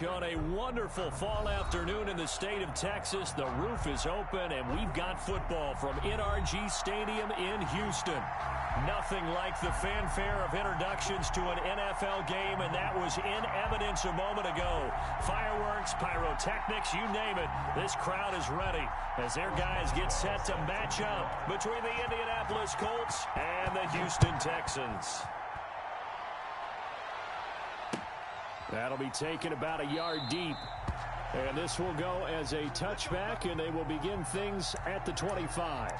On a wonderful fall afternoon in the state of Texas, the roof is open, and we've got football from NRG Stadium in Houston. Nothing like the fanfare of introductions to an NFL game, and that was in evidence a moment ago. Fireworks, pyrotechnics, you name it. This crowd is ready as their guys get set to match up between the Indianapolis Colts and the Houston Texans. That'll be taken about a yard deep. And this will go as a touchback, and they will begin things at the 25.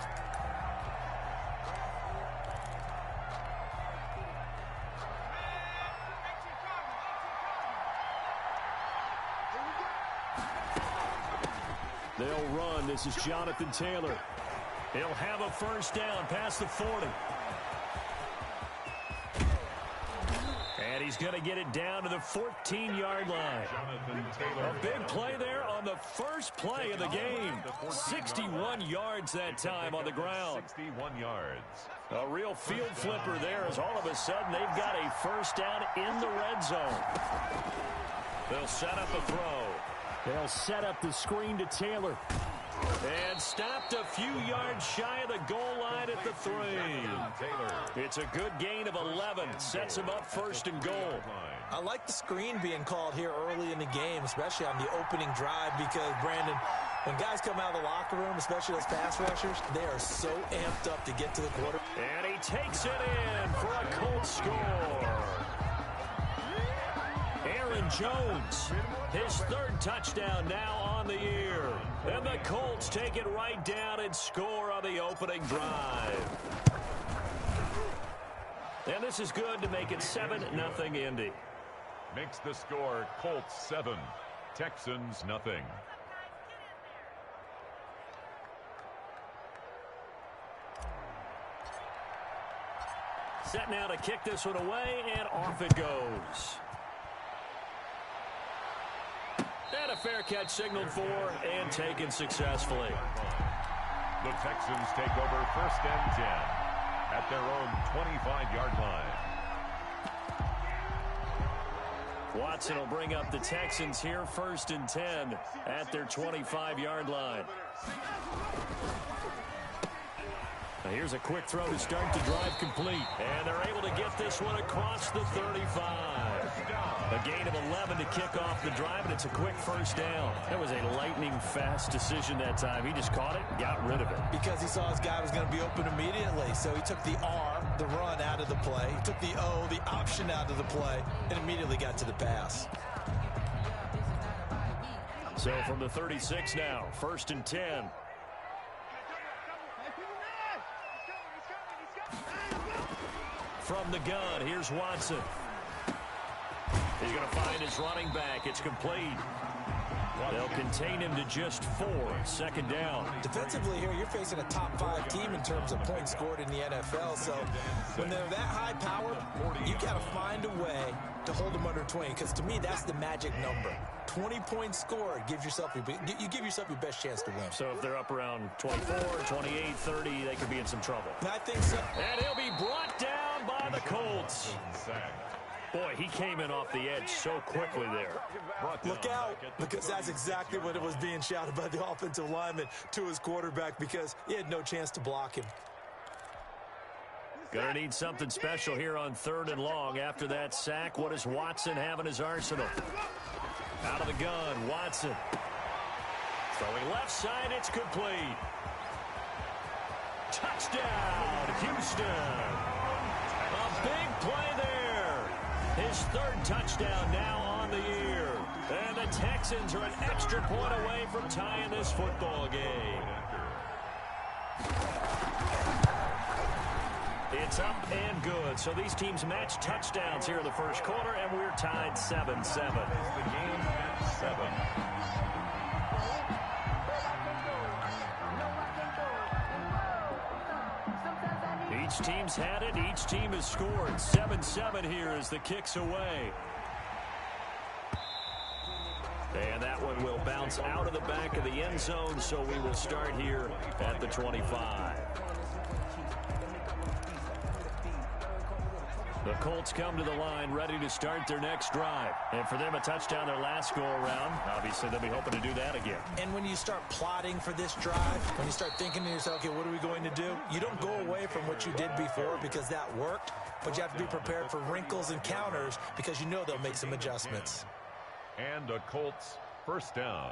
They'll run. This is Jonathan Taylor. He'll have a first down past the 40. And he's going to get it down to the 14-yard line. A big play there on the first play of the game. 61 yards that time on the ground. 61 yards. A real field flipper there as all of a sudden they've got a first down in the red zone. They'll set up a throw. They'll set up the screen to Taylor. And stopped a few yards shy of the goal line at the 3. It's a good gain of 11. Sets him up first and goal. I like the screen being called here early in the game, especially on the opening drive, because, Brandon, when guys come out of the locker room, especially those pass rushers, they are so amped up to get to the quarter. And he takes it in for a Colts score. Aaron Jones, his third touchdown now on the year. And the Colts take it right down and score on the opening drive. And this is good to make it 7-0 Indy. Makes the score Colts 7, Texans nothing. Set now to kick this one away, and off it goes. And a fair catch signaled for and taken successfully. The Texans take over first and 10 at their own 25-yard line. Watson will bring up the Texans here first and 10 at their 25-yard line. Now here's a quick throw to start the drive complete. And they're able to get this one across the 35. A gain of 11 to kick off the drive, and it's a quick first down. That was a lightning-fast decision that time. He just caught it and got rid of it. Because he saw his guy was going to be open immediately, so he took the R, the run, out of the play. He took the O, the option, out of the play, and immediately got to the pass. So from the 36 now, first and 10. From the gun, here's Watson. He's going to find his running back. It's complete. They'll contain him to just 4. Second down. Defensively here, you're facing a top-5 team in terms of points scored in the NFL. So when they're that high power, you got to find a way to hold them under 20. Because to me, that's the magic number. 20 points scored gives yourself you give yourself your best chance to win. So if they're up around 24, 28, 30, they could be in some trouble. I think so. And he'll be brought down by the Colts. Boy, he came in off the edge so quickly there. Look out, because that's exactly what it was being shouted by the offensive lineman to his quarterback, because he had no chance to block him. Gonna need something special here on 3rd and long. After that sack, what does Watson have in his arsenal? Out of the gun, Watson. Throwing left side, it's complete. Touchdown, Houston. A big play there. His 3rd touchdown now on the year. And the Texans are an extra point away from tying this football game. It's up and good. So these teams match touchdowns here in the first quarter, and we're tied 7-7. The game at 7. Each team's had it. Each team has scored. 7-7 here as the kick's away. And that one will bounce out of the back of the end zone, so we will start here at the 25. The Colts come to the line ready to start their next drive. And for them, a touchdown their last go-around. Obviously, they'll be hoping to do that again. And when you start plotting for this drive, when you start thinking to yourself, okay, what are we going to do? You don't go away from what you did before because that worked, but you have to be prepared for wrinkles and counters because you know they'll make some adjustments. And a Colts first down.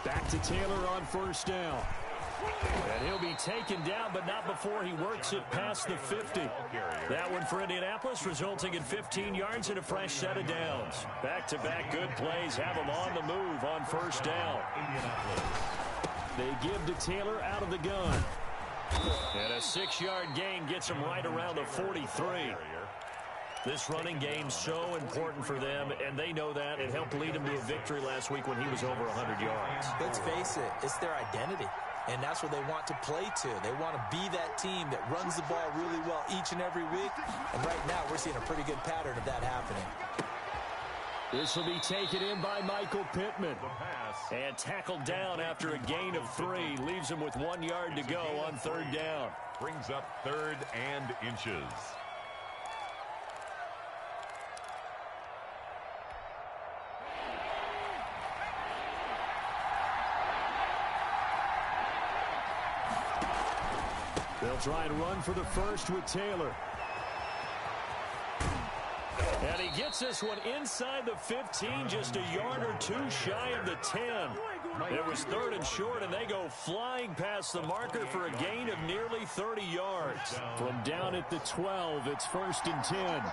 Back to Taylor on first down. And he'll be taken down, but not before he works it past the 50. That one for Indianapolis, resulting in 15 yards and a fresh set of downs. Back-to-back good plays have him on the move on first down. They give to Taylor out of the gun. And a 6-yard gain gets him right around the 43. This running game's so important for them, and they know that. It helped lead him to a victory last week when he was over 100 yards. Let's face it, it's their identity, and that's what they want to play to. They want to be that team that runs the ball really well each and every week, and right now we're seeing a pretty good pattern of that happening. This will be taken in by Michael Pittman. And tackled down after a gain of 3. Leaves him with 1 yard to go on third down. Brings up 3rd and inches. They'll try and run for the first with Taylor. And he gets this one inside the 15, just a yard or two shy of the 10. It was 3rd and short, and they go flying past the marker for a gain of nearly 30 yards. From down at the 12, it's 1st and 10.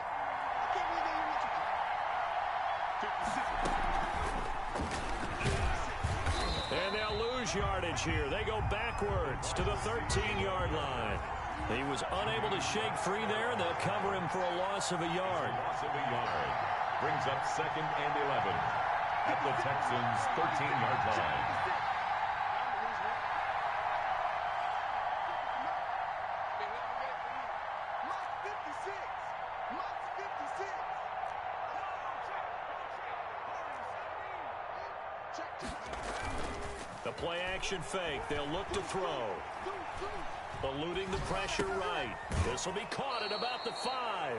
And they'll lose yardage here. They go backwards to the 13-yard line. He was unable to shake free there, and they'll cover him for a loss of a yard. Brings up 2nd and 11 at the Texans' 13-yard line. The play action fake. They'll look to throw. Eluding the pressure right. This will be caught at about the 5.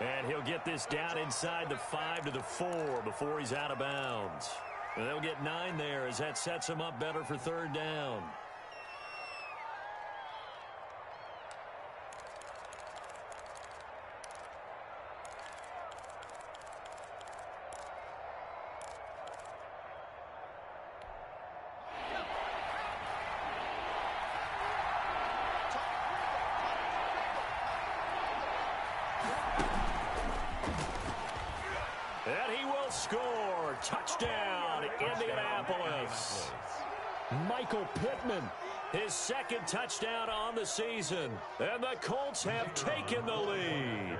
And he'll get this down inside the 5 to the 4 before he's out of bounds. And they'll get 9 there as that sets him up better for third down. And he will score. Touchdown, Indianapolis. Michael Pittman, his 2nd touchdown on the season. And the Colts have taken the lead.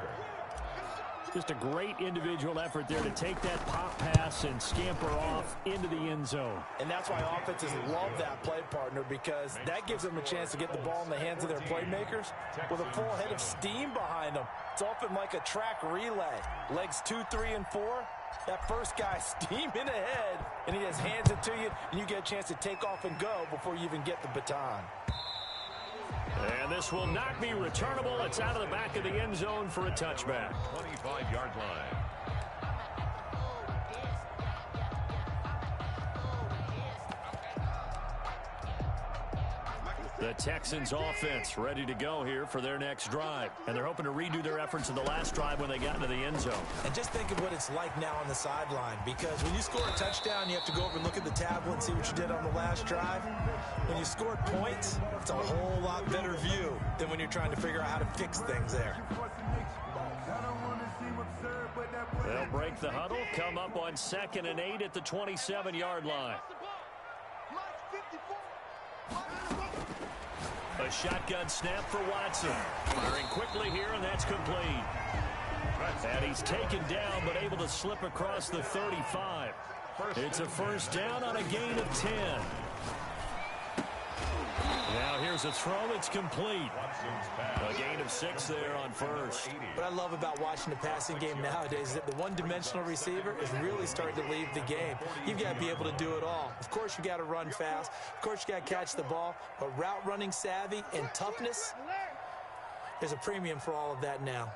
Just a great individual effort there to take that pop pass and scamper off into the end zone. And that's why offenses love that play partner, because that gives them a chance to get the ball in the hands of their playmakers with a full head of steam behind them. It's often like a track relay. Legs 2, 3, and 4. That first guy steaming ahead, and he just hands it to you, and you get a chance to take off and go before you even get the baton. And this will not be returnable. It's out of the back of the end zone for a touchback. 25-yard line. The Texans offense ready to go here for their next drive. And they're hoping to redo their efforts in the last drive when they got into the end zone. And just think of what it's like now on the sideline, because when you score a touchdown, you have to go over and look at the tablet and see what you did on the last drive. When you scored points, it's a whole lot better view than when you're trying to figure out how to fix things there. They'll break the huddle, come up on 2nd and 8 at the 27-yard line. A shotgun snap for Watson. Firing quickly here, and that's complete. And he's taken down, but able to slip across the 35. It's a first down on a gain of 10. here's a throw that's complete. A gain of 6 there on first. What I love about watching the passing game nowadays is that the one-dimensional receiver is really starting to leave the game. You've got to be able to do it all. Of course, you got to run fast. Of course, you got to catch the ball. But route running savvy and toughness, there's a premium for all of that now.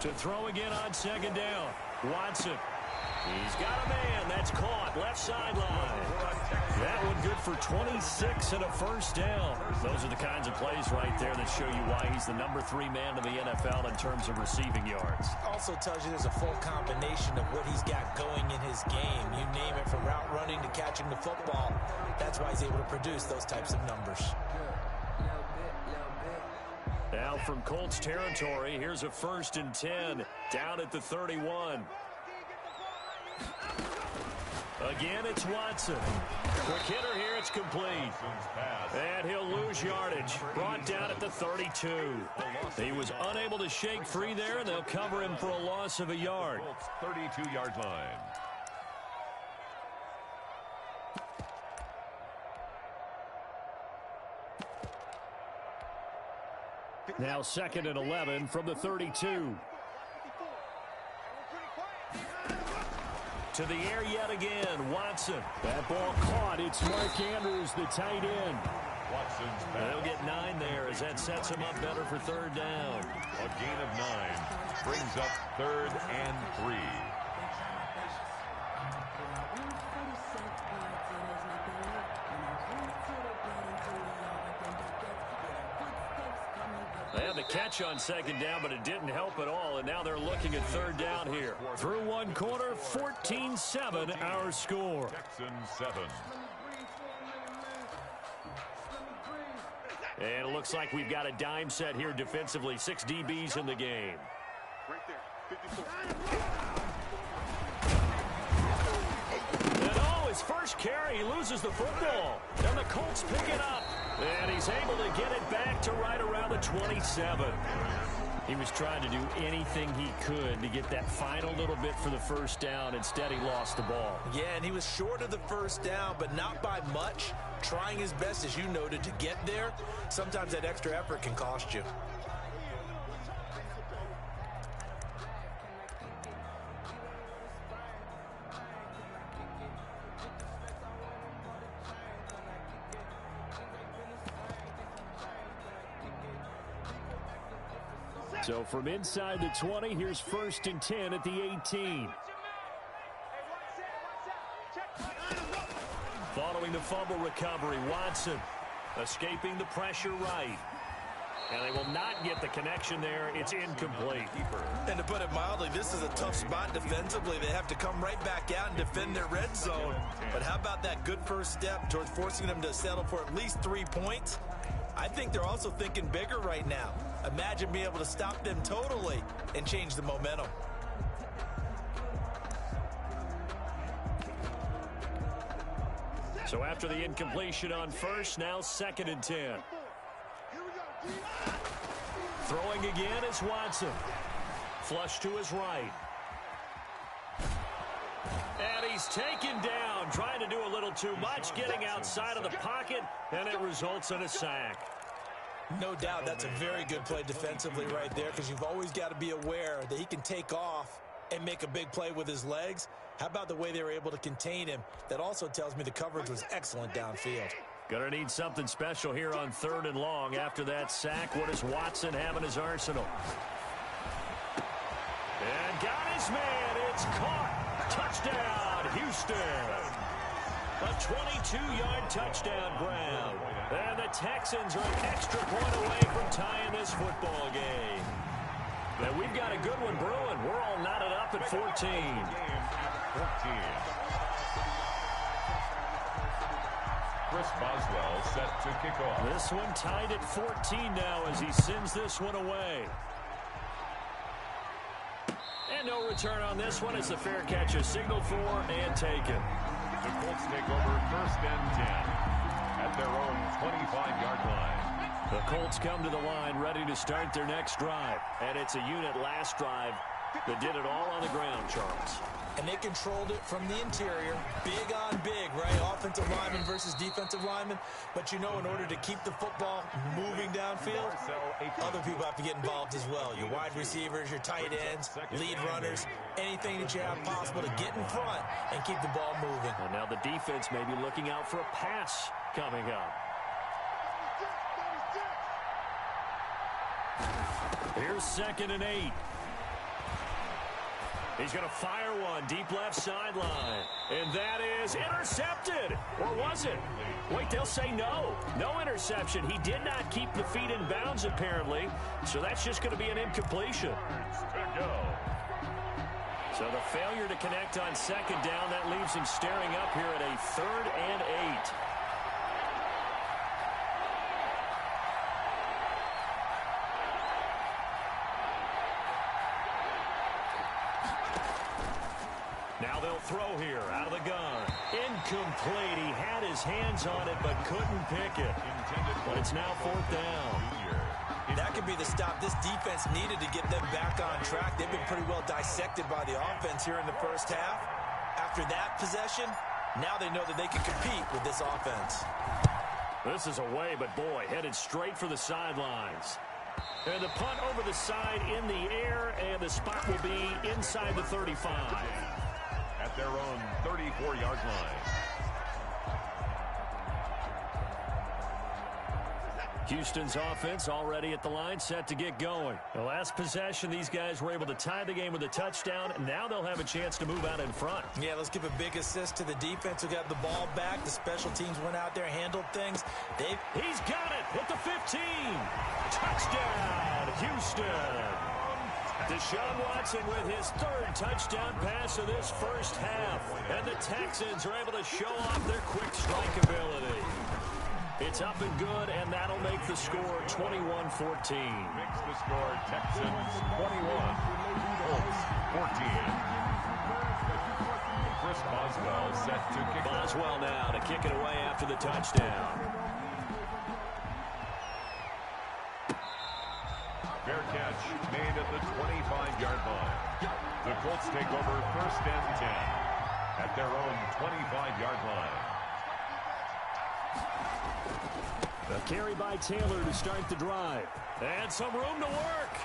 To throw again on second down. Watson. He's got a man. That's caught. Left sideline. That one good for 26 and a first down. Those are the kinds of plays right there that show you why he's the number 3 man in the NFL in terms of receiving yards. Also tells you there's a full combination of what he's got going in his game. You name it, from route running to catching the football. That's why he's able to produce those types of numbers. Now from Colts territory, here's a 1st and 10 down at the 31. Again, it's Watson. Quick hitter here, it's complete. And he'll lose yardage. Brought down at the 32. He was unable to shake free there, and they'll cover him for a loss of a yard. 32-yard line. Now 2nd and 11 from the 32. To the air yet again, Watson. That ball caught. It's Mark Andrews, the tight end. Watson's pass. They'll get 9 there as that sets him up better for 3rd down. A gain of 9 brings up 3rd and 3. They had the catch on 2nd down, but it didn't help at all, and now they're looking at 3rd down here. Through 1 quarter, 14-7 our score. Texans 7. And it looks like we've got a dime set here defensively. 6 DBs in the game. Right there, 54. And oh, his first carry, he loses the football. And the Colts pick it up. And he's able to get it back to right around the 27. He was trying to do anything he could to get that final little bit for the 1st down. Instead, he lost the ball. Yeah, and he was short of the 1st down, but not by much. Trying his best, as you noted, to get there. Sometimes that extra effort can cost you. So from inside the 20, here's 1st and 10 at the 18. Following the fumble recovery, Watson escaping the pressure right. And they will not get the connection there. It's incomplete. And to put it mildly, this is a tough spot defensively. They have to come right back out and defend their red zone. But how about that good first step towards forcing them to settle for at least 3 points? I think they're also thinking bigger right now. Imagine being able to stop them totally and change the momentum. So after the incompletion on 1st, now 2nd and 10. Throwing again is Watson. Flush to his right. And he's taken down, trying to do a little too much, getting outside of the pocket, and it results in a sack. No doubt that's a very good play defensively right there, because you've always got to be aware that he can take off and make a big play with his legs. How about the way they were able to contain him? That also tells me the coverage was excellent downfield. Gonna need something special here on 3rd and long. After that sack, what does Watson have in his arsenal? And got his man. It's caught. Touchdown, Houston. A 22-yard touchdown ground. And the Texans are an extra point away from tying this football game. And we've got a good one brewing. We're all knotted up at 14. 14. Chris Boswell set to kick off. This one tied at 14 now as he sends this one away. And no return on this one as the fair catch is signaled for and taken. The Colts take over 1st and 10 at their own 25-yard line. The Colts come to the line ready to start their next drive. And it's a unit last drive that did it all on the ground, Charles. and they controlled it from the interior. Big on big, right? Offensive lineman versus defensive lineman. But you know, in order to keep the football moving downfield, other people have to get involved as well. Your wide receivers, your tight ends, lead runners, anything that you have possible to get in front and keep the ball moving. Well, now the defense may be looking out for a pass coming up. Here's 2nd and 8. He's going to fire one deep left sideline. And that is intercepted. Or was it? Wait, they'll say no. No interception. He did not keep the feet in bounds, apparently. So that's just going to be an incompletion. So the failure to connect on 2nd down, that leaves him staring up here at a 3rd and 8. Now they'll throw here out of the gun. Incomplete. He had his hands on it but couldn't pick it. But it's now 4th down. That could be the stop this defense needed to get them back on track. They've been pretty well dissected by the offense here in the first half. After that possession, now they know that they can compete with this offense. This is away, but boy, headed straight for the sidelines. And the punt over the side in the air, and the spot will be inside the 35. At their own 34-yard line. Houston's offense already at the line, set to get going. The last possession, these guys were able to tie the game with a touchdown, and now they'll have a chance to move out in front. Yeah, let's give a big assist to the defense who got the ball back. The special teams went out there, handled things. He's got it at the 15. Touchdown, Houston. Deshaun Watson with his 3rd touchdown pass of this first half. And the Texans are able to show off their quick strike ability. It's up and good, and that'll make the score 21-14. Makes the score Texans 21, Colts 14. Chris Boswell set to kick. Boswell now to kick it away after the touchdown. Fair catch made at the 25-yard line. The Colts take over 1st and 10 at their own 25-yard line. A carry by Taylor to start the drive. And some room to work.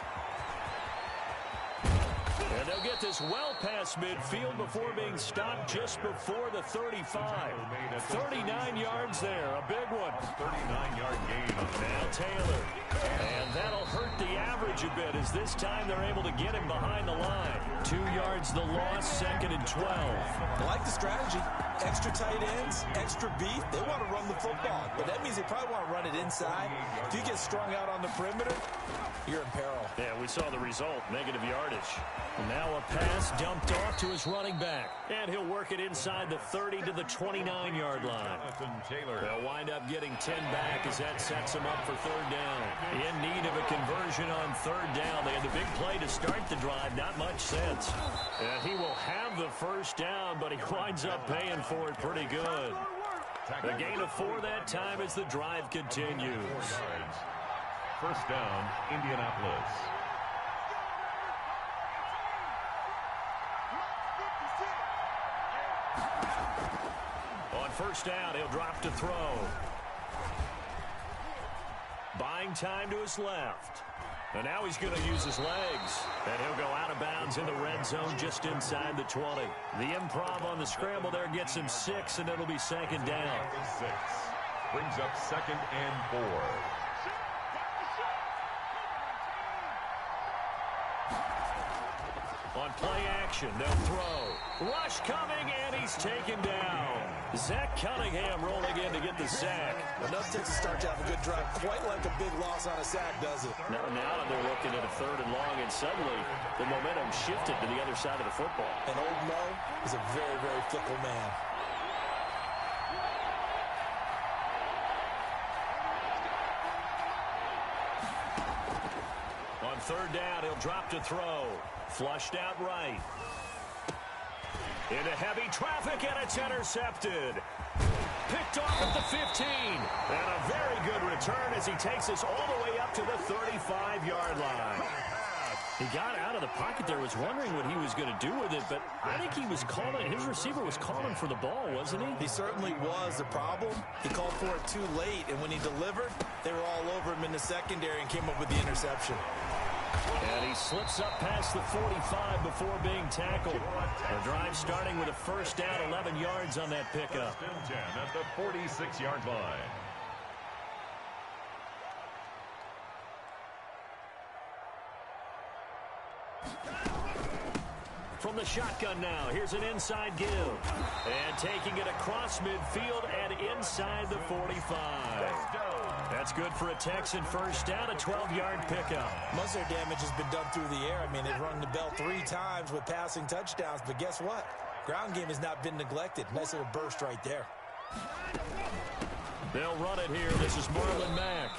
And they'll get this well past midfield before being stopped just before the 35. 39 yards there, a big one. 39-yard gain. Now Taylor. And that'll hurt the average a bit as this time they're able to get him behind the line. 2 yards the loss, 2nd and 12. I like the strategy. Extra tight ends, extra beef. They want to run the football, but that means they probably want to run it inside. If you get strung out on the perimeter, you're in peril. Yeah, we saw the result, negative yardage. And now a pass dumped off to his running back. And he'll work it inside the 30 to the 29-yard line. They'll wind up getting 10 back as that sets them up for 3rd down. In need of a conversion on 3rd down. They had the big play to start the drive, not much sense. And he will have the 1st down, but he winds up paying for it pretty good. A gain of 4 that time as the drive continues. 1st down, Indianapolis. On 1st down, he'll drop to throw. Buying time to his left. And now he's going to use his legs. And he'll go out of bounds in the red zone just inside the 20. The improv on the scramble there gets him 6, and it'll be 2nd down. 6. Brings up 2nd and 4. On play action, they'll throw. Rush coming, and he's taken down. Zach Cunningham rolling in to get the sack. Enough to start to have a good drive. Quite like a big loss on a sack, does it? Now they're looking at a 3rd and long, and suddenly the momentum shifted to the other side of the football. And Old Mo is a very, very fickle man. On 3rd down, he'll drop to throw. Flushed out right. Into heavy traffic, and it's intercepted. Picked off at the 15. And a very good return as he takes us all the way up to the 35-yard line. He got out of the pocket there, was wondering what he was going to do with it, but I think he was calling, his receiver was calling for the ball, wasn't he? He certainly was. The problem, he called for it too late, and when he delivered, they were all over him in the secondary and came up with the interception. And he slips up past the 45 before being tackled. The drive starting with a first down, 11 yards on that pickup. First and 10 at the 46-yard line. From the shotgun now, here's an inside give. And taking it across midfield and inside the 45. That's good for a Texan first down, a 12-yard pickup. Most of their damage has been done through the air. I mean, they've rung the bell 3 times with passing touchdowns, but guess what? Ground game has not been neglected. Nice little burst right there. They'll run it here. This is Marlon Mack.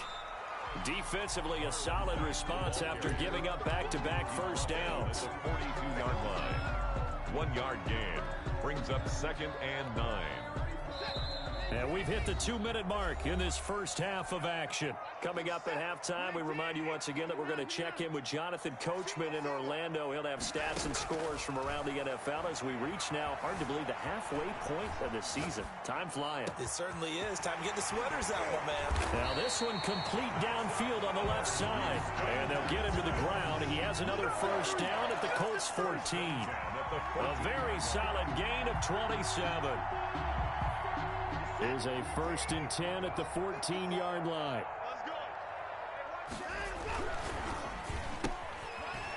Defensively, a solid response after giving up back-to-back first downs. 42-yard line. 1-yard gain. Brings up 2nd and 9. And we've hit the 2-minute mark in this first half of action. Coming up at halftime, we remind you once again that we're going to check in with Jonathan Coachman in Orlando. He'll have stats and scores from around the NFL as we reach now, hard to believe, the halfway point of the season. Time flying. It certainly is. Time to get the sweaters out, my man. Now this one complete downfield on the left side. And they'll get him to the ground. He has another first down at the Colts 14. A very solid gain of 27. Is a first and 10 at the 14-yard line.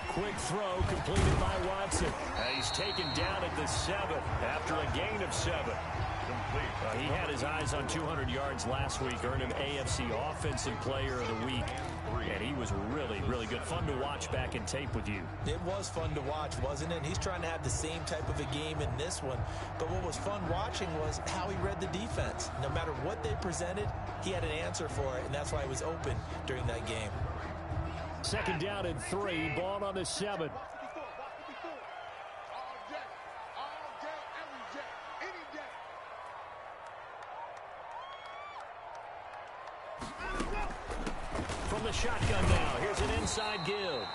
Quick throw completed by Watson. He's taken down at the 7 after a gain of 7. He had his eyes on 200 yards last week, earned him AFC Offensive Player of the Week. And he was really, really good. Fun to watch back in tape with you. It was fun to watch, wasn't it? And he's trying to have the same type of a game in this one. But what was fun watching was how he read the defense. No matter what they presented, he had an answer for it, and that's why he was open during that game. Second down and 3, ball on the 7. From the shotgun now, here's an inside give.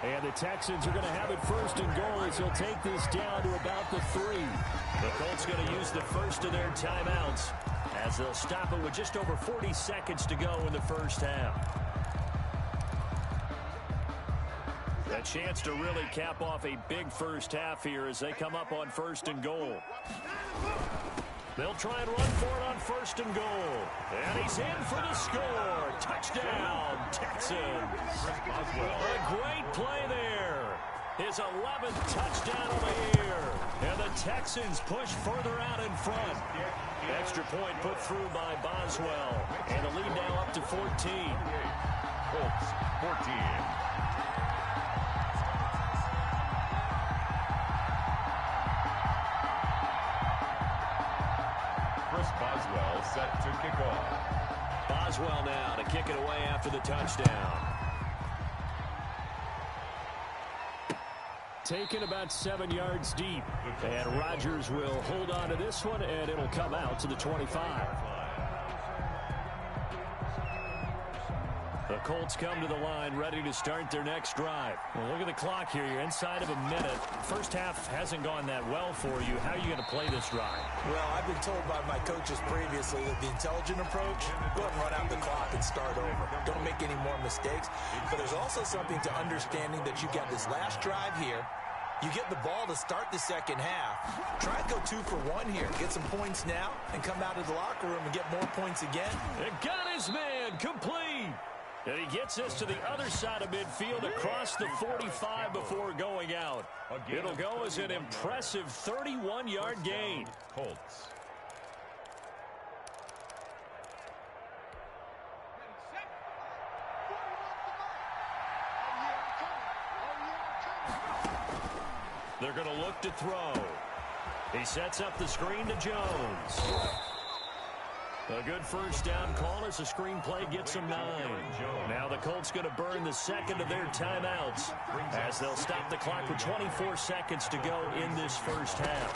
And the Texans are going to have it first and goal as he'll take this down to about the 3. The Colts going to use the first of their timeouts as they'll stop it with just over 40 seconds to go in the first half. A chance to really cap off a big first half here as they come up on first and goal. They'll try and run for it on first and goal. And he's in for the score. Touchdown, Texans. A great play there. His 11th touchdown of the year. And the Texans push further out in front. Extra point put through by Boswell. And the lead now up to 14. Colts, 14. Boswell set to kick off. Boswell now to kick it away after the touchdown. Taken about 7 yards deep. And Rodgers will hold on to this one, and it'll come out to the 25. The Colts come to the line ready to start their next drive. Well, look at the clock here. You're inside of a minute. First half hasn't gone that well for you. How are you going to play this drive? Well, I've been told by my coaches previously that the intelligent approach, go ahead and run out the clock and start over. Don't make any more mistakes. But there's also something to understanding that you got this last drive here. You get the ball to start the second half. Try and go 2 for 1 here. Get some points now and come out of the locker room and get more points again. And got his man complete. And he gets this to the other side of midfield across the 45 before going out. It'll go as an impressive 31-yard gain. Colts. They're going to look to throw. He sets up the screen to Jones. A good first down call as the screenplay gets him 9. Now the Colts going to burn the second of their timeouts as they'll stop the clock with 24 seconds to go in this first half.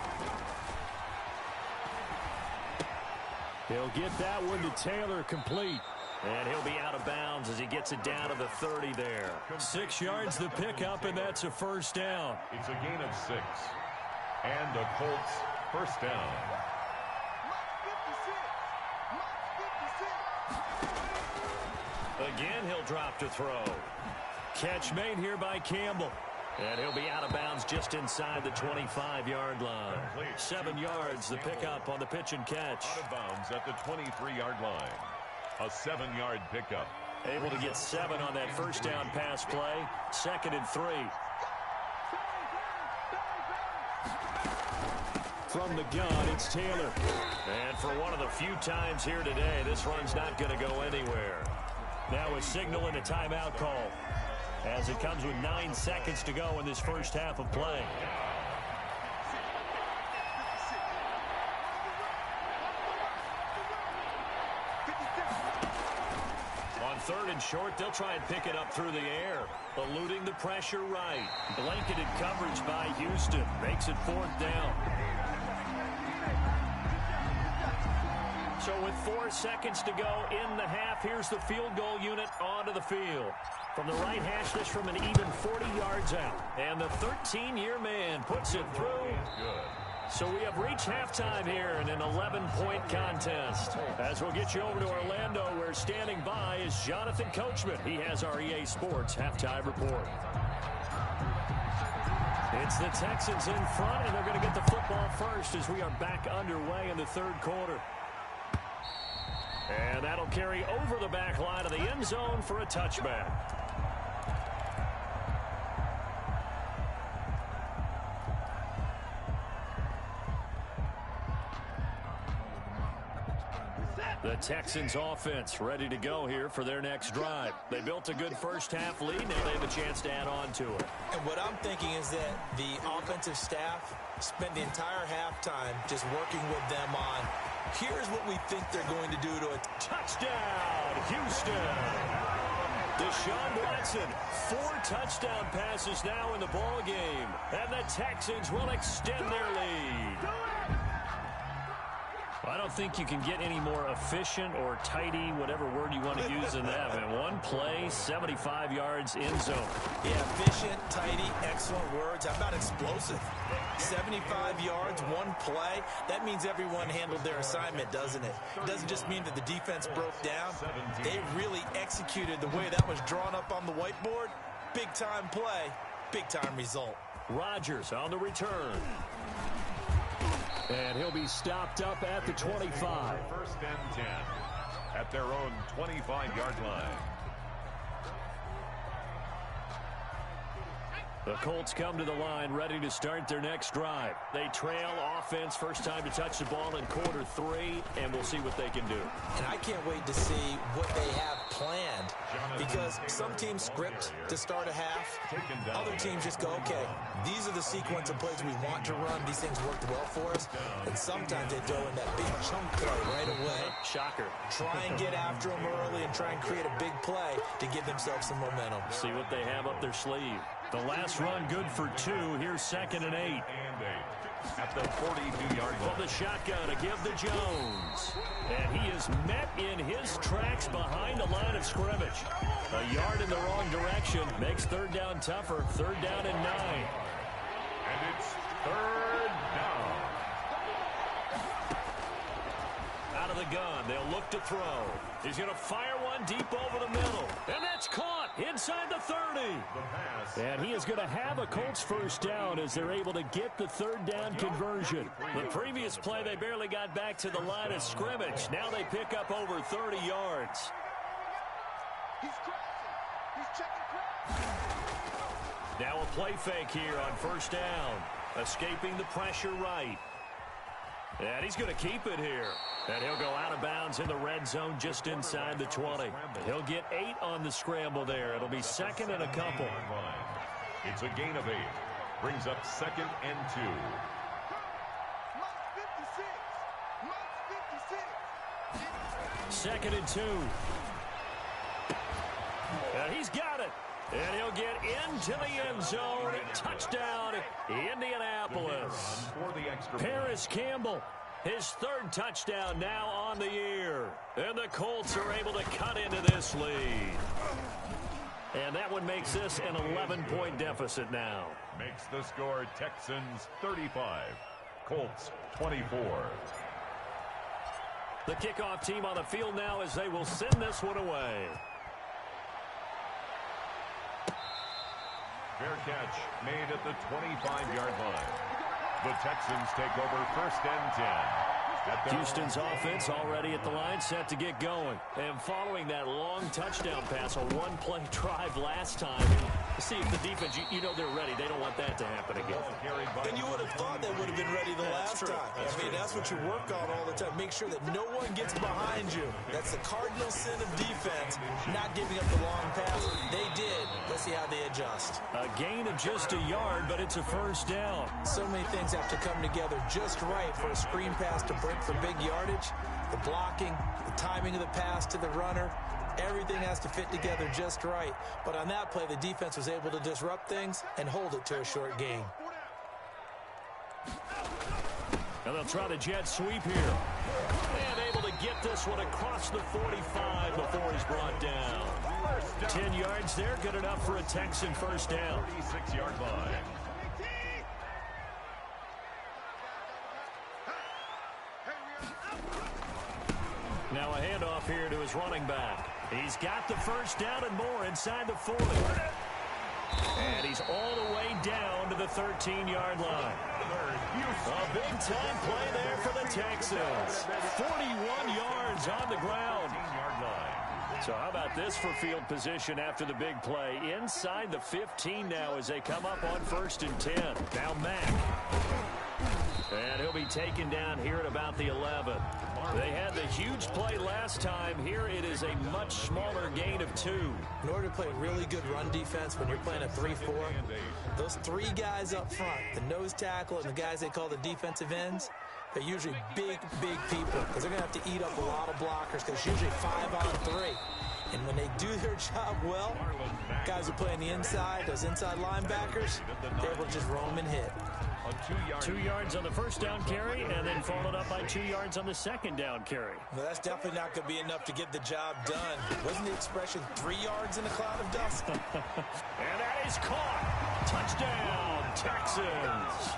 He'll get that one to Taylor complete. And he'll be out of bounds as he gets it down to the 30 there. 6 yards the pickup, and that's a first down. It's a gain of 6. And the Colts first down. Again, he'll drop to throw. Catch made here by Campbell. And he'll be out of bounds just inside the 25-yard line. 7 yards, the pickup on the pitch and catch. Out of bounds at the 23-yard line. A 7-yard pickup. Able to get 7 on that first down pass play. 2nd and 3. From the gun, it's Taylor. And for one of the few times here today, this run's not going to go anywhere. Now a signal and a timeout call, as it comes with 9 seconds to go in this first half of play. On 3rd and short, they'll try and pick it up through the air, eluding the pressure right. Blanketed coverage by Houston makes it 4th down. So with 4 seconds to go in the half, here's the field goal unit onto the field. From the right hash, this from an even 40 yards out. And the 13-year man puts it through. So we have reached halftime here in an 11-point contest. As we'll get you over to Orlando, where standing by is Jonathan Coachman. He has our EA Sports halftime report. It's the Texans in front, and they're going to get the football first as we are back underway in the 3rd quarter. And that'll carry over the back line of the end zone for a touchback. The Texans offense ready to go here for their next drive. They built a good first half lead. Now they have a chance to add on to it. And what I'm thinking is that the offensive staff spent the entire halftime just working with them on, here's what we think they're going to do to it. Touchdown, Houston. Deshaun Watson, 4 touchdown passes now in the ball game. And the Texans will extend their lead. I don't think you can get any more efficient or tidy, whatever word you want to use in that. Man, 1 play, 75 yards in zone. Yeah, efficient, tidy, excellent words. How about explosive? 75 yards, 1 play. That means everyone handled their assignment, doesn't it? It doesn't just mean that the defense broke down. They really executed the way that was drawn up on the whiteboard. Big-time play, big-time result. Rodgers on the return. And he'll be stopped up at the 25. 1st and 10 at their own 25-yard line. The Colts come to the line ready to start their next drive. They trail offense, first time to touch the ball in quarter 3, and we'll see what they can do. And I can't wait to see what they have planned, because some teams script to start a half. Other teams just go, okay, these are the sequence of plays we want to run. These things worked well for us. And sometimes they throw in that big chunk play right away. Shocker. Try and get after them early and try and create a big play to give themselves some momentum. See what they have up their sleeve. The last run good for 2. Here's 2nd and 8. At the 42-yard line. From the shotgun to give to Jones. And he is met in his tracks behind the line of scrimmage. A yard in the wrong direction makes 3rd down tougher. 3rd down and 9. And it's 3rd down. Out of the gun, they'll look to throw. He's going to fire one deep over the middle. And that's caught inside the 30. And he is going to have a Colts first down as they're able to get the 3rd down conversion. The previous play, they barely got back to the line of scrimmage. Now they pick up over 30 yards. Now a play fake here on 1st down. Escaping the pressure right. And he's going to keep it here. And he'll go out of bounds in the red zone just inside the 20. He'll get 8 on the scramble there. It'll be 2nd and a couple. It's a gain of 8. Brings up 2nd and 2. 2nd and 2. And he's got it. And he'll get into the end zone. Touchdown, Indianapolis. Paris Campbell His third touchdown now on the year. And the Colts are able to cut into this lead. And that one makes this an 11-point deficit now. Makes the score Texans 35, Colts 24. The kickoff team on the field now as they will send this one away. Fair catch made at the 25-yard line. The Texans take over first and 10. Houston's offense already at the line, set to get going. And following that long touchdown pass, a one-play drive last time. See if the defense, you know they're ready. They don't want that to happen again. And you would have thought they would have been ready the last time. I mean, that's what you work on all the time. Make sure that no one gets behind you. That's the cardinal sin of defense, not giving up the long pass. They did. Let's see how they adjust. A gain of just a yard, but it's a first down. So many things have to come together just right for a screen pass to break for big yardage. The blocking, the timing of the pass to the runner. Everything has to fit together just right. But on that play, the defense was able to disrupt things and hold it to a short gain. And they'll try the jet sweep here. And able to get this one across the 45 before he's brought down. 10 yards there, good enough for a Texan first down. 36-yard line. Now a handoff here to his running back. He's got the first down and more inside the 40. And he's all the way down to the 13-yard line. A big-time play there for the Texans. 41 yards on the ground. So how about this for field position after the big play? Inside the 15 now as they come up on first and 10. Now Mack. And he'll be taken down here at about the 11. They had the huge play last time. Here it is a much smaller gain of 2. In order to play really good run defense when you're playing a 3-4, those three guys up front, the nose tackle and the guys they call the defensive ends, they're usually big people because they're going to have to eat up a lot of blockers because it's usually 5-on-3. And when they do their job well, guys who play on the inside, those inside linebackers, they're able to just roam and hit. 2 yards on the first down carry, and then followed up by 2 yards on the second down carry. Well, that's definitely not going to be enough to get the job done. Wasn't the expression 3 yards in a cloud of dust? And that is caught. Touchdown, Texans.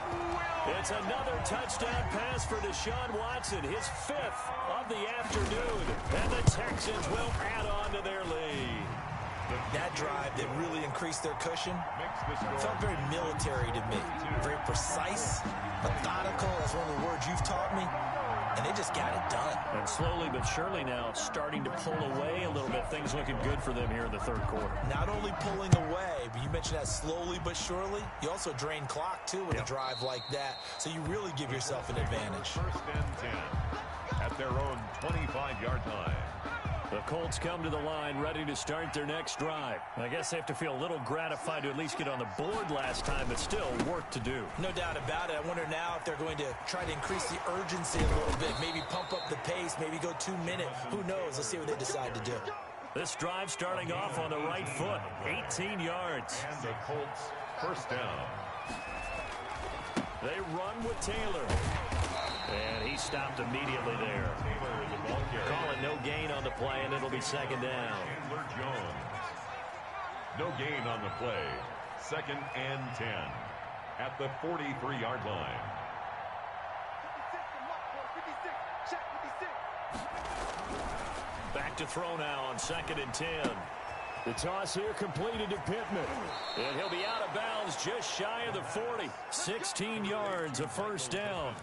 It's another touchdown pass for Deshaun Watson, his 5th of the afternoon. And the Texans will add on to their lead. That drive that really increased their cushion felt very military to me. Very precise, methodical. That's one of the words you've taught me. And they just got it done. And slowly but surely now starting to pull away a little bit. Things looking good for them here in the third quarter. Not only pulling away, but you mentioned that slowly but surely. You also drain clock, too, with a drive like that. So you really give yourself an advantage. First and 10 at their own 25-yard line. The Colts come to the line ready to start their next drive. I guess they have to feel a little gratified to at least get on the board last time, but still work to do. No doubt about it. I wonder now if they're going to try to increase the urgency a little bit, maybe pump up the pace, maybe go 2 minute. Who knows? Let's see what they decide to do. This drive starting off on the right foot, 18 yards. And the Colts first down. They run with Taylor. And he stopped immediately there. Calling no gain on the play, and it'll be second down. Chandler Jones. No gain on the play. Second and 10 at the 43-yard line. Back to throw now on second and 10. The toss here completed to Pittman. And he'll be out of bounds just shy of the 40. 16 yards, a first down.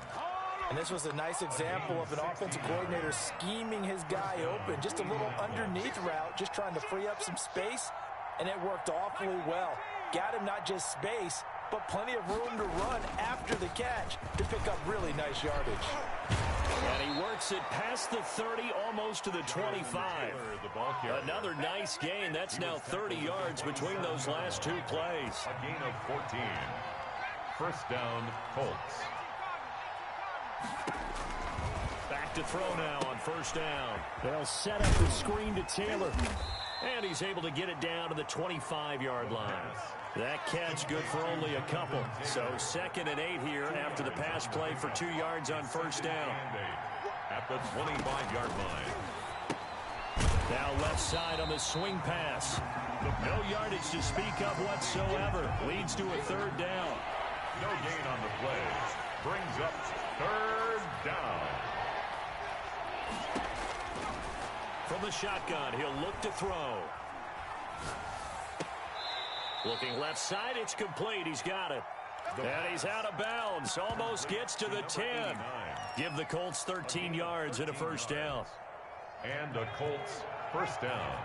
And this was a nice example of an offensive coordinator scheming his guy open. Just a little underneath route, just trying to free up some space. And it worked awfully well. Got him not just space, but plenty of room to run after the catch to pick up really nice yardage. And he works it past the 30, almost to the 25. Another nice gain. That's now 30 yards between those last 2 plays. A gain of 14. First down, Colts. Back to throw now on first down. They'll set up the screen to Taylor. And he's able to get it down to the 25-yard line. That catch good for only a couple. So 2nd and 8 here after the pass play for 2 yards on first down. At the 25-yard line. Now left side on the swing pass. No yardage to speak of whatsoever. Leads to a 3rd down. No gain on the play. Brings up 3rd down. From the shotgun, he'll look to throw. Looking left side, it's complete. He's got it. And he's out of bounds. Almost gets to the 10. Give the Colts 13 yards and a first down. And the Colts first down.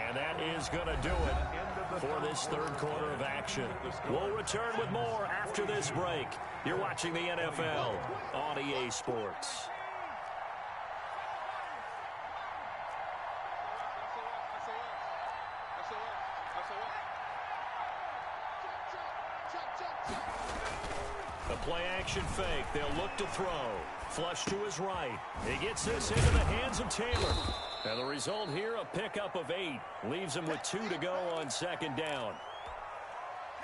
And that is going to do it for this 3rd quarter of action. We'll return with more after this break. You're watching the NFL on EA Sports. A play-action fake. They'll look to throw. Flush to his right. He gets this into the hands of Taylor. And the result here, a pickup of 8. Leaves him with 2 to go on 2nd down.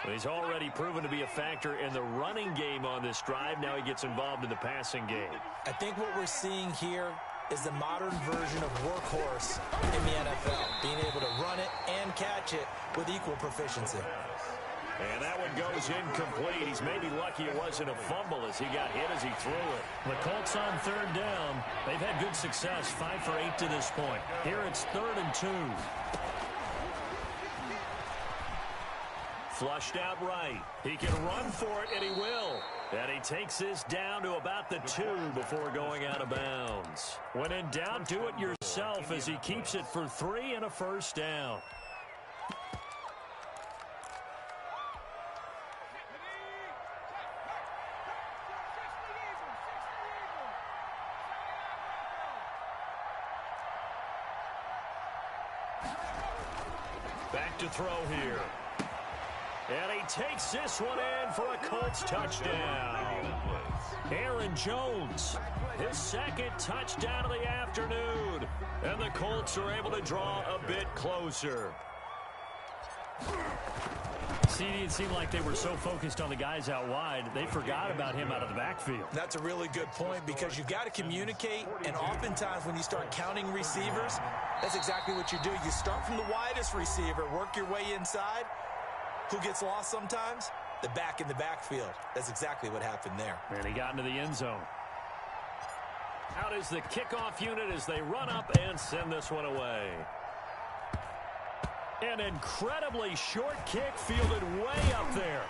He's already proven to be a factor in the running game on this drive. Now he gets involved in the passing game. I think what we're seeing here is the modern version of workhorse in the NFL. Being able to run it and catch it with equal proficiency. And that one goes incomplete. He's maybe lucky it wasn't a fumble as he got hit as he threw it. The Colts on 3rd down. They've had good success, 5 for 8 to this point. Here it's 3rd and 2. Flushed out right. He can run for it, and he will. And he takes this down to about the 2 before going out of bounds. When in doubt, do it yourself as he keeps it for 3 and a first down. Back to throw here. And he takes this one in for a Colts touchdown. Aaron Jones, his 2nd touchdown of the afternoon. And the Colts are able to draw a bit closer. See, it seemed like they were so focused on the guys out wide, they forgot about him out of the backfield. That's a really good point because you've got to communicate, and oftentimes when you start counting receivers, that's exactly what you do. You start from the widest receiver, work your way inside. Who gets lost sometimes? The back in the backfield. That's exactly what happened there. And he got into the end zone. Out is the kickoff unit as they run up and send this one away. An incredibly short kick fielded way up there.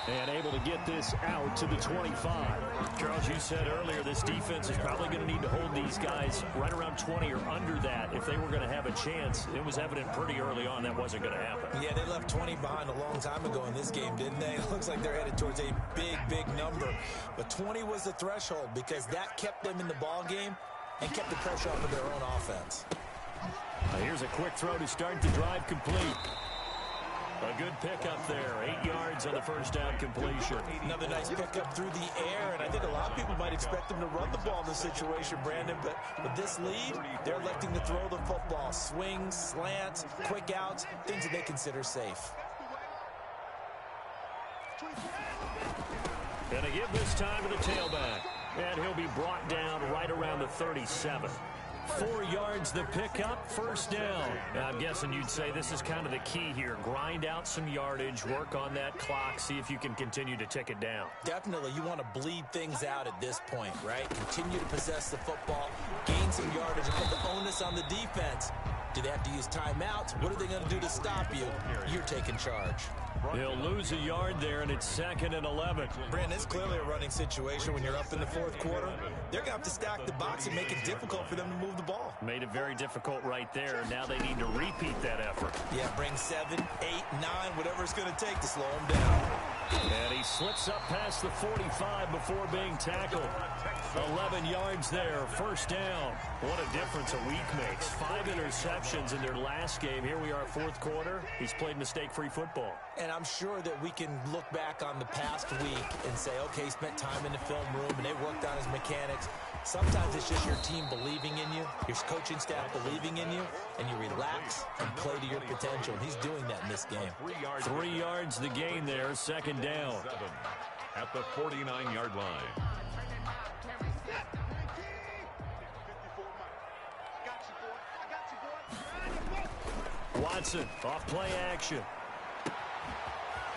And able to get this out to the 25. Charles, you said earlier this defense is probably going to need to hold these guys right around 20 or under that if they were going to have a chance. It was evident pretty early on that wasn't going to happen. Yeah, they left 20 behind a long time ago in this game, didn't they? It looks like they're headed towards a big, big number. But 20 was the threshold because that kept them in the ball game and kept the pressure off of their own offense. Here's a quick throw to start the drive complete. A good pickup there. 8 yards on the first down completion. Another nice pickup through the air, and I think a lot of people might expect them to run the ball in this situation, Brandon, but with this lead, they're electing to throw the football. Swings, slants, quick outs, things that they consider safe. Gonna give this time to the tailback, and he'll be brought down right around the 37. 4 yards the pickup, first down. I'm guessing you'd say this is kind of the key here. Grind out some yardage, work on that clock, see if you can continue to tick it down. Definitely, you want to bleed things out at this point, right? Continue to possess the football, gain some yardage, and put the onus on the defense. Do they have to use timeouts? What are they going to do to stop you? You're taking charge. They'll lose a yard there, and it's 2nd and 11. Brandon, it's clearly a running situation when you're up in the 4th quarter. They're going to have to stack the box and make it difficult for them to move the ball. Made it very difficult right there. Now they need to repeat that effort. Yeah, bring 7, 8, 9, whatever it's going to take to slow them down. And he slips up past the 45 before being tackled. 11 yards there, first down. What a difference a week makes. 5 interceptions in their last game. Here we are, fourth quarter. He's played mistake-free football. And I'm sure that we can look back on the past week and say, okay, he spent time in the film room and they worked on his mechanics. Sometimes it's just your team believing in you, your coaching staff believing in you, and you relax and play to your potential. And he's doing that in this game. 3 yards the gain there, second down. At the 49-yard line. Watson, off play action.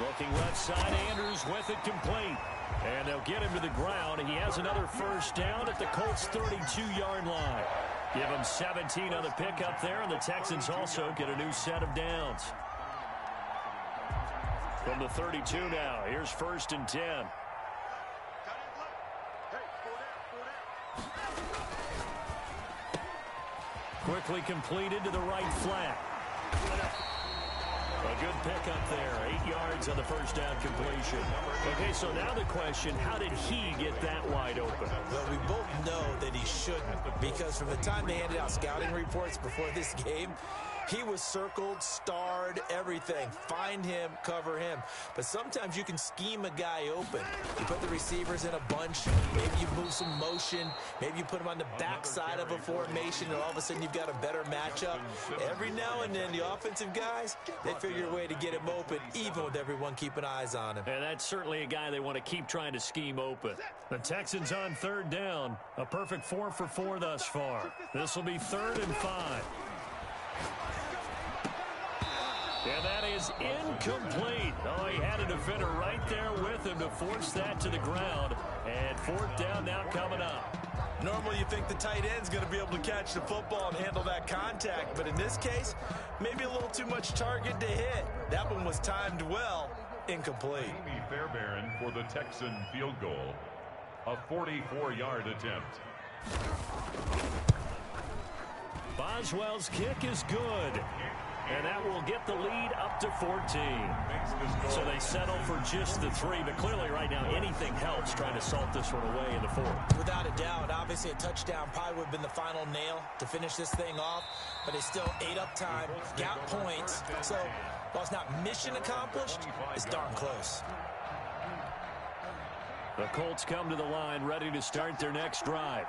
Looking left side, Andrews with it complete. And they'll get him to the ground. He has another first down at the Colts' 32-yard line. Give him 17 on the pickup there, and the Texans also get a new set of downs. From the 32 now, here's first and 10. Quickly completed to the right flat. A good pickup there. 8 yards on the first down completion. Okay, so now the question, how did he get that wide open? Well, we both know that he shouldn't, because from the time they handed out scouting reports before this game, he was circled, starred, everything. Find him, cover him. But sometimes you can scheme a guy open. You put the receivers in a bunch. Maybe you move some motion. Maybe you put him on the backside of a formation, and all of a sudden you've got a better matchup. Every now and then, the offensive guys, they figure a way to get him open, even with everyone keeping eyes on him. And that's certainly a guy they want to keep trying to scheme open. The Texans on third down. A perfect 4 for 4 thus far. This will be 3rd and 5. And that is incomplete. Oh, he had a defender right there with him to force that to the ground. And fourth down now coming up. Normally you think the tight end's going to be able to catch the football and handle that contact. But in this case, maybe a little too much target to hit. That one was timed well. Incomplete. Amy Fairbairn for the Texan field goal. A 44-yard attempt. Boswell's kick is good. And that will get the lead up to 14. So they settle for just the 3. But clearly right now anything helps trying to salt this one away in the 4th. Without a doubt, obviously a touchdown probably would have been the final nail to finish this thing off. But they still ate up time, got points. So while it's not mission accomplished, it's darn close. The Colts come to the line ready to start their next drive.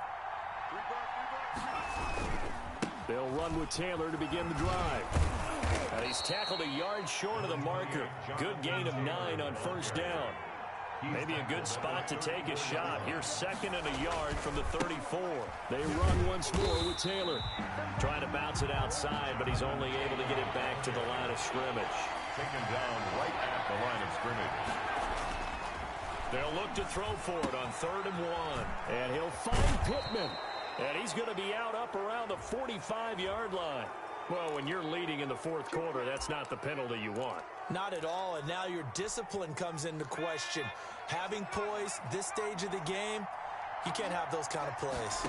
They'll run with Taylor to begin the drive. And he's tackled a yard short of the marker. Good gain of 9 on first down. Maybe a good spot to take a shot. Here's 2nd and a yard from the 34. They run once more with Taylor. Trying to bounce it outside, but he's only able to get it back to the line of scrimmage. Taken down right at the line of scrimmage. They'll look to throw for it on 3rd and 1. And he'll find Pittman. And he's going to be out up around the 45-yard line. Well, when you're leading in the 4th quarter, that's not the penalty you want. Not at all, and now your discipline comes into question. Having poise this stage of the game, you can't have those kind of plays.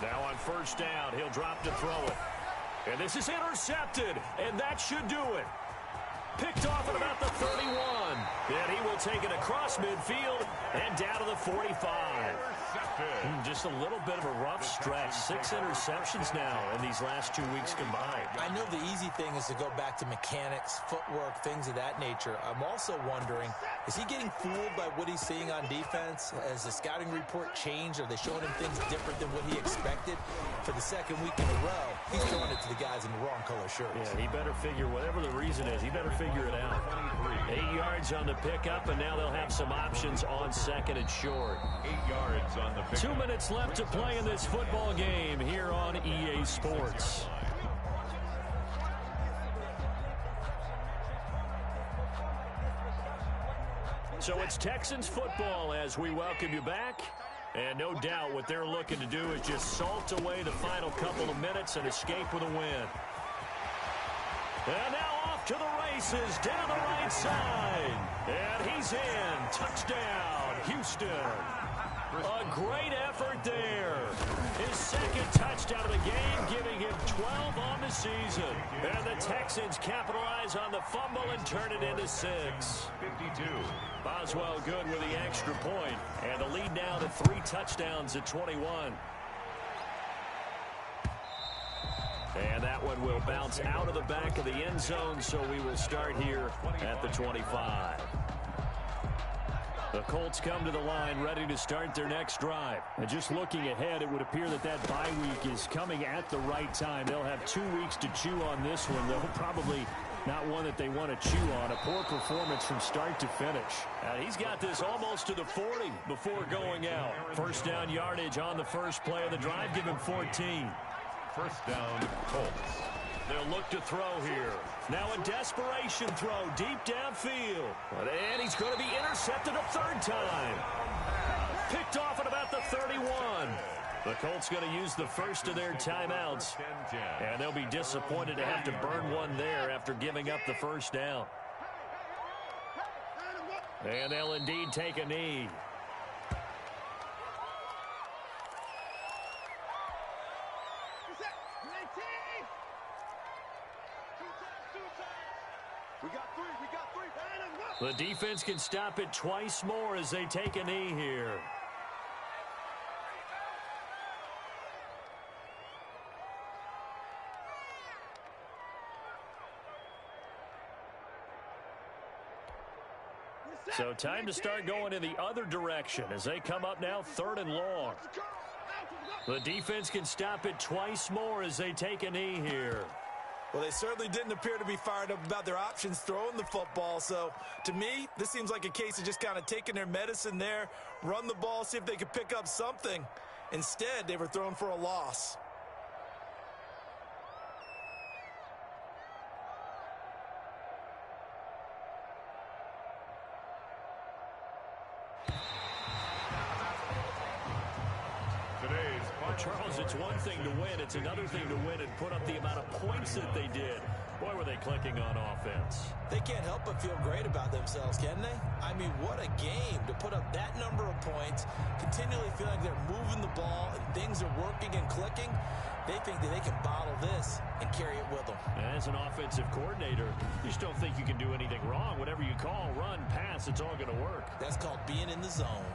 Now on first down, he'll drop to throw it. And this is intercepted, and that should do it. Picked off at about the 31. And he will take it across midfield and down to the 45. Just a little bit of a rough stretch. 6 interceptions now in these last 2 weeks combined. I know the easy thing is to go back to mechanics, footwork, things of that nature. I'm also wondering, is he getting fooled by what he's seeing on defense? Has the scouting report changed? Are they showing him things different than what he expected? For the 2nd week in a row, he's throwing it to the guys in the wrong color shirts. Yeah, he better figure, whatever the reason is, he better figure it out. 8 yards on the pickup, and now they'll have some options on 2nd and short. 8 yards on the pickup. 2 minutes left to play in this football game here on EA Sports. So it's Texans football as we welcome you back. And no doubt what they're looking to do is just salt away the final couple of minutes and escape with a win. And now off to the races, down the right side. And he's in. Touchdown, Houston. A great effort there. His second touchdown of the game, giving him 12 on the season. And the Texans capitalize on the fumble and turn it into 6. 52. Boswell good with the extra point. And the lead now to 3 touchdowns at 21. And that one will bounce out of the back of the end zone, so we will start here at the 25. The Colts come to the line ready to start their next drive. And just looking ahead, it would appear that that bye week is coming at the right time. They'll have 2 weeks to chew on this one, though probably not one that they want to chew on. A poor performance from start to finish. He's got this almost to the 40 before going out. First down yardage on the first play of the drive. Give him 14. First down, Colts. They'll look to throw here. Now a desperation throw deep downfield. And he's going to be intercepted a third time. Picked off at about the 31. The Colts going to use the first of their timeouts. And they'll be disappointed to have to burn one there after giving up the first down. And they'll indeed take a knee. The defense can stop it twice more as they take a knee here. So time to start going in the other direction as they come up now 3rd and long. The defense can stop it twice more as they take a knee here. Well, they certainly didn't appear to be fired up about their options throwing the football. So, to me, this seems like a case of just kind of taking their medicine there, run the ball, see if they could pick up something. Instead, they were thrown for a loss. Charles, it's one thing to win. It's another thing to win and put up the amount of points that they did. Boy, were they clicking on offense. They can't help but feel great about themselves, can they? I mean, what a game to put up that number of points, continually feel like they're moving the ball and things are working and clicking. They think that they can bottle this and carry it with them. As an offensive coordinator, you just don't think you can do anything wrong. Whatever you call, run, pass, it's all going to work. That's called being in the zone.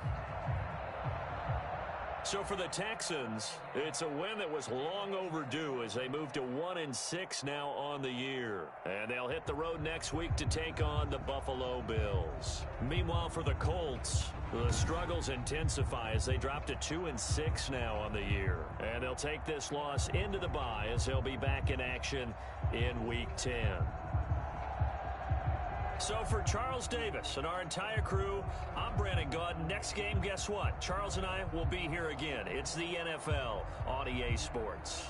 So for the Texans, it's a win that was long overdue as they move to 1-6 now on the year. And they'll hit the road next week to take on the Buffalo Bills. Meanwhile, for the Colts, the struggles intensify as they drop to 2-6 now on the year. And they'll take this loss into the bye as they'll be back in action in Week 10. So for Charles Davis and our entire crew, I'm Brandon Gaudin. Next game, guess what? Charles and I will be here again. It's the NFL on EA Sports.